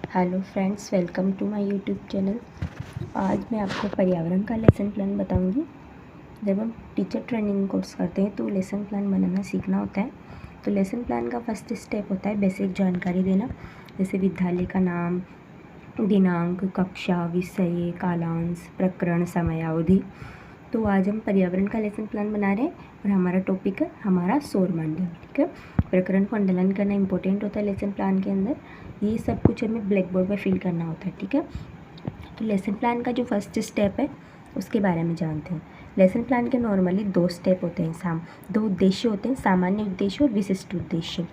Hello friends, welcome to my YouTube channel. आज मैं आपको पर्यावरण का लेसन प्लान बताऊंगी। जब हम टीचर ट्रेनिंग कोर्स करते हैं तो लेसन प्लान बनाना सीखना होता है। तो लेसन प्लान का फर्स्ट स्टेप होता है बेसिक जानकारी देना, जैसे विद्यालय का नाम, दिनांक, कक्षा, विषय, कालांश, प्रकरण, समयावधि। तो आज हम पर्यावरण का लेसन प्लान बना रहे हैं और हमारा टॉपिक है हमारा सौरमंडल। ठीक है, प्रकरण को अंडरलाइन करना इंपॉर्टेंट होता है लेसन प्लान के अंदर। ये सब कुछ हमें ब्लैक बोर्ड पर फिल करना होता है। ठीक है, तो लेसन प्लान का जो फर्स्ट स्टेप है उसके बारे में जानते हैं। लेसन प्लान के नॉर्मली 2 स्टेप होते हैं, 2 उद्देश्य होते हैं, सामान्य उद्देश्य और विशिष्ट उद्देश्य।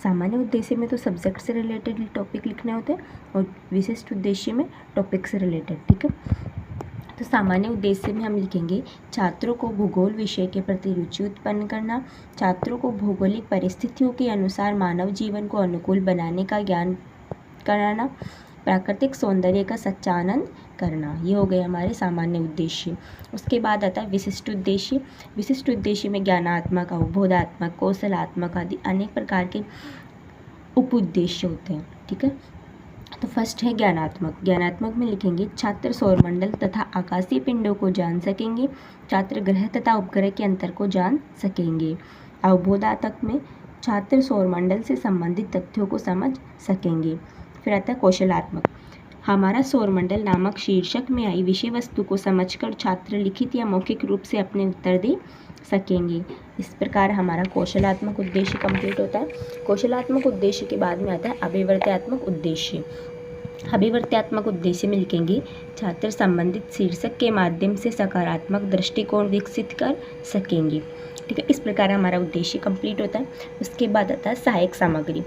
सामान्य उद्देश्य में तो सब्जेक्ट से रिलेटेड टॉपिक लिखने होते हैं और विशिष्ट उद्देश्य में टॉपिक से रिलेटेड। ठीक है, तो सामान्य उद्देश्य में हम लिखेंगे छात्रों को भूगोल विषय के प्रति रुचि उत्पन्न करना, छात्रों को भौगोलिक परिस्थितियों के अनुसार मानव जीवन को अनुकूल बनाने का ज्ञान कराना, प्राकृतिक सौंदर्य का सच्चा आनंद करना। ये हो गए हमारे सामान्य उद्देश्य। उसके बाद आता है विशिष्ट उद्देश्य। विशिष्ट उद्देश्य में ज्ञानात्मक, अवबोधात्मक, कौशलात्मक आदि अनेक प्रकार के उप उद्देश्य होते हैं। ठीक है, तो फर्स्ट है ज्ञानात्मक। ज्ञानात्मक में लिखेंगे छात्र सौरमंडल तथा आकाशीय पिंडों को जान सकेंगे, छात्र ग्रह तथा उपग्रह के अंतर को जान सकेंगे। अवबोधात्मक में छात्र सौरमंडल से संबंधित तथ्यों को समझ सकेंगे। फिर आता है कौशलात्मक। हमारा सौरमंडल नामक शीर्षक में आई विषय वस्तु को समझकर छात्र लिखित या मौखिक रूप से अपने उत्तर दे सकेंगे। इस प्रकार हमारा कौशलात्मक उद्देश्य कंप्लीट होता है। कौशलात्मक उद्देश्य के बाद में आता है अभिवर्त्यात्मक उद्देश्य। अभिवर्त्यात्मक उद्देश्य में लिखेंगे छात्र संबंधित शीर्षक के माध्यम से सकारात्मक दृष्टिकोण विकसित कर सकेंगे। ठीक है, इस प्रकार हमारा उद्देश्य कंप्लीट होता है। उसके बाद आता है सहायक सामग्री।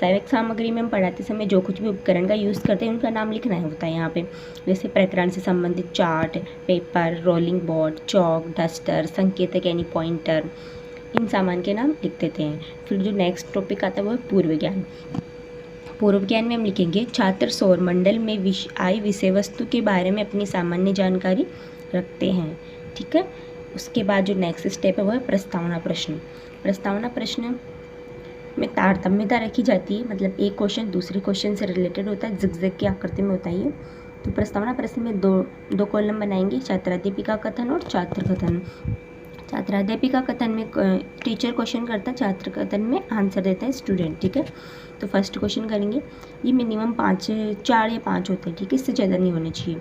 सहायक सामग्री में हम पढ़ाते समय जो कुछ भी उपकरण का यूज़ करते हैं उनका नाम लिखना होता है यहाँ पे, जैसे प्रकरण से संबंधित चार्ट, पेपर, रोलिंग बोर्ड, चौक, डस्टर, संकेतक यानी पॉइंटर, इन सामान के नाम लिख देते हैं। फिर जो नेक्स्ट टॉपिक आता है वो है पूर्व ज्ञान। पूर्व ज्ञान में हम लिखेंगे छात्र सौरमंडल में आई विषय वस्तु के बारे में अपनी सामान्य जानकारी रखते हैं। ठीक है, उसके बाद जो नेक्स्ट स्टेप है वो है प्रस्तावना प्रश्न। प्रस्तावना प्रश्न में तारतम्यता रखी जाती है, मतलब एक क्वेश्चन दूसरे क्वेश्चन से रिलेटेड होता है, जिगजैग की आकृति में होता है ये। तो प्रस्तावना प्रश्न में दो कॉलम बनाएंगे, छात्राध्यापिका कथन और छात्र कथन। छात्राध्यापिका कथन में टीचर क्वेश्चन करता है, छात्र कथन में आंसर देता है स्टूडेंट। ठीक है, तो फर्स्ट क्वेश्चन करेंगे, ये मिनिमम 4 या 5 होते हैं। ठीक है, इससे ज़्यादा नहीं होने चाहिए।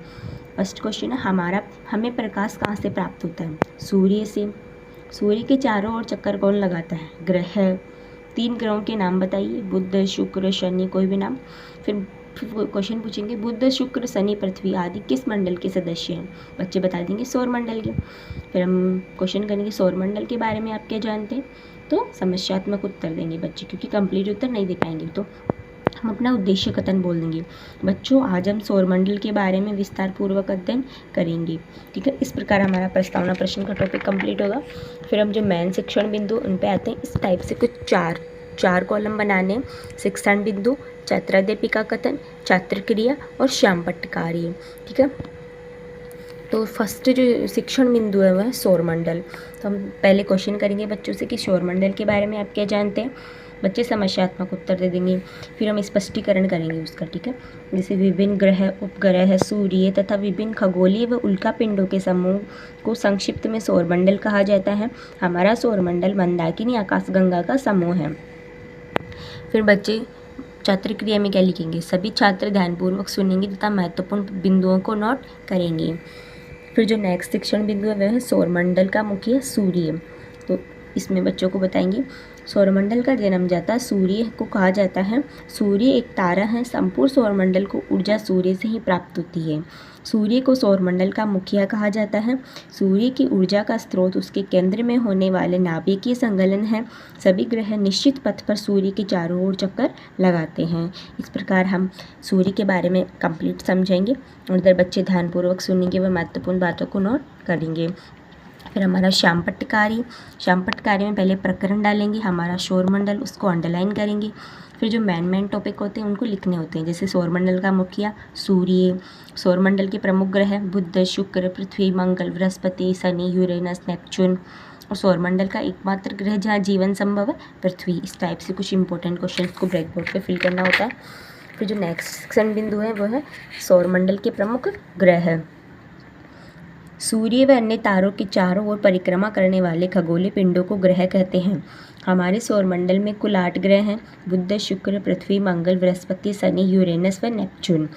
फर्स्ट क्वेश्चन है हमें प्रकाश कहाँ से प्राप्त होता है? सूर्य से। सूर्य के चारों ओर चक्कर कौन लगाता है? ग्रह। 3 ग्रहों के नाम बताइए, बुध, शुक्र, शनि, कोई भी नाम। फिर क्वेश्चन पूछेंगे बुध, शुक्र, शनि, पृथ्वी आदि किस मंडल के सदस्य हैं? बच्चे बता देंगे सौरमंडल के। फिर हम क्वेश्चन करेंगे सौरमंडल के बारे में आप क्या जानते हैं? तो समस्यात्मक उत्तर देंगे बच्चे, क्योंकि कंप्लीट उत्तर नहीं दे पाएंगे तो हम अपना उद्देश्य कथन बोल देंगे। बच्चों, आज हम सौरमंडल के बारे में विस्तार पूर्वक अध्ययन करेंगे। ठीक है, इस प्रकार हमारा प्रस्तावना प्रश्न का टॉपिक कंप्लीट होगा। फिर हम जो मेन शिक्षण बिंदु उन पे आते हैं। इस टाइप से कुछ चार कॉलम बनाने, शिक्षण बिंदु, छात्राध्यापिका कथन, छात्र क्रिया और श्याम पट्टकारी। ठीक है, तो फर्स्ट जो शिक्षण बिंदु है वह है सौरमंडल। तो हम पहले क्वेश्चन करेंगे बच्चों से कि सौरमंडल के बारे में आप क्या जानते हैं? बच्चे समस्यात्मक उत्तर दे देंगे। फिर हम स्पष्टीकरण करेंगे उसका। ठीक है, जैसे विभिन्न ग्रह, उपग्रह, सूर्य तथा विभिन्न खगोलीय व उल्का पिंडों के समूह को संक्षिप्त में सौरमंडल कहा जाता है। हमारा सौरमंडल मंदाकिनी आकाशगंगा का समूह है। फिर बच्चे छात्र क्रिया में क्या लिखेंगे? सभी छात्र ध्यानपूर्वक सुनेंगे तथा महत्वपूर्ण बिंदुओं को नोट करेंगे। फिर जो नेक्स्ट शिक्षण बिंदु है वह है सौरमंडल का मुखिया सूर्य। तो इसमें बच्चों को बताएंगे सौरमंडल का जन्मदाता सूर्य को कहा जाता है। सूर्य एक तारा है, संपूर्ण सौरमंडल को ऊर्जा सूर्य से ही प्राप्त होती है। सूर्य को सौरमंडल का मुखिया कहा जाता है। सूर्य की ऊर्जा का स्रोत उसके केंद्र में होने वाले नाभिकीय संगलन है। सभी ग्रह निश्चित पथ पर सूर्य के चारों ओर चक्कर लगाते हैं। इस प्रकार हम सूर्य के बारे में कंप्लीट समझेंगे और इधर बच्चे ध्यानपूर्वक सुनेंगे व महत्वपूर्ण बातों को नोट करेंगे। फिर हमारा श्याम पट्टकारी। श्याम पट्टकारी में पहले प्रकरण डालेंगे, हमारा सौरमंडल, उसको अंडरलाइन करेंगे। फिर जो मेन टॉपिक होते हैं उनको लिखने होते हैं, जैसे सौरमंडल का मुखिया सूर्य, सौरमंडल के प्रमुख ग्रह बुध, शुक्र, पृथ्वी, मंगल, बृहस्पति, शनि, यूरेनस, नेपच्यून, और सौरमंडल का एकमात्र ग्रह जहाँ जीवन संभव है पृथ्वी। इस टाइप से कुछ इंपॉर्टेंट क्वेश्चन को ब्लैक बोर्ड पर फिल करना होता है। फिर जो नेक्स्ट बिंदु है वो है सौरमंडल के प्रमुख ग्रह। सूर्य व अन्य तारों के चारों ओर परिक्रमा करने वाले खगोलीय पिंडों को ग्रह कहते हैं। हमारे सौरमंडल में कुल 8 ग्रह हैं: बुध, शुक्र, पृथ्वी, मंगल, बृहस्पति, शनि, यूरेनस व नेपच्यून।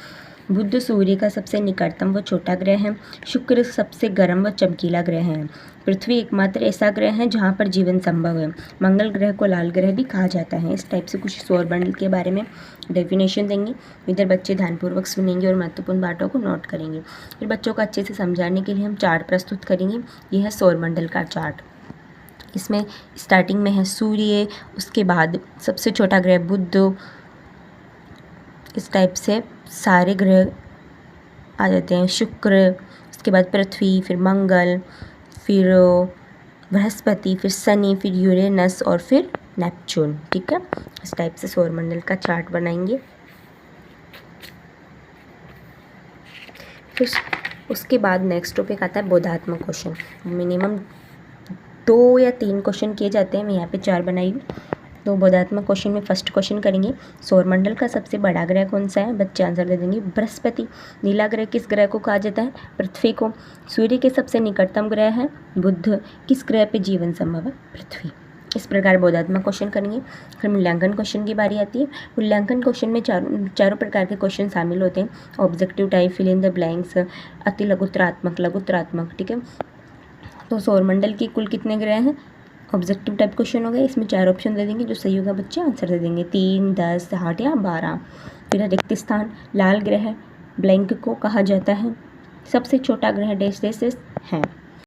बुध सूर्य का सबसे निकटतम व छोटा ग्रह है। शुक्र सबसे गर्म व चमकीला ग्रह है। पृथ्वी एकमात्र ऐसा ग्रह है जहाँ पर जीवन संभव है। मंगल ग्रह को लाल ग्रह भी कहा जाता है। इस टाइप से कुछ सौरमंडल के बारे में डेफिनेशन देंगे। इधर बच्चे ध्यानपूर्वक सुनेंगे और महत्वपूर्ण बातों को नोट करेंगे। फिर बच्चों को अच्छे से समझाने के लिए हम चार्ट प्रस्तुत करेंगे। यह है सौरमंडल का चार्ट। इसमें स्टार्टिंग में है सूर्य, उसके बाद सबसे छोटा ग्रह बुध, इस टाइप से सारे ग्रह आ जाते हैं। शुक्र, उसके बाद पृथ्वी, फिर मंगल, फिर बृहस्पति, फिर शनि, फिर यूरेनस और फिर नेपच्यून। ठीक है, इस टाइप से सौरमंडल का चार्ट बनाएंगे। फिर उसके बाद नेक्स्ट टॉपिक आता है बोधात्मक क्वेश्चन। मिनिमम 2 या 3 क्वेश्चन किए जाते हैं, मैं यहाँ पे 4 बनाई हूँ। तो बोधात्मक क्वेश्चन में फर्स्ट क्वेश्चन करेंगे, सौरमंडल का सबसे बड़ा ग्रह कौन सा है? बच्चे आंसर दे देंगे बृहस्पति। नीला ग्रह किस ग्रह को कहा जाता है? पृथ्वी को। सूर्य के सबसे निकटतम ग्रह है बुध। किस ग्रह पे जीवन संभव है? पृथ्वी। इस प्रकार बोधात्मक क्वेश्चन करेंगे। फिर मूल्यांकन क्वेश्चन की बारी आती है। मूल्यांकन क्वेश्चन में चारों प्रकार के क्वेश्चन शामिल होते हैं। Objective type, fill in the blanks, अति लघुत्तरात्मक, लघुत्तरात्मक। ठीक है, तो सौरमंडल के कुल कितने ग्रह हैं? ऑब्जेक्टिव टाइप क्वेश्चन हो गया। इसमें 4 ऑप्शन दे देंगे, जो सही होगा बच्चे आंसर दे देंगे 3, 10, 8 या 12। फिर रिक्त स्थान, लाल ग्रह ब्लैंक को कहा जाता है। सबसे छोटा ग्रह डैश डैश है।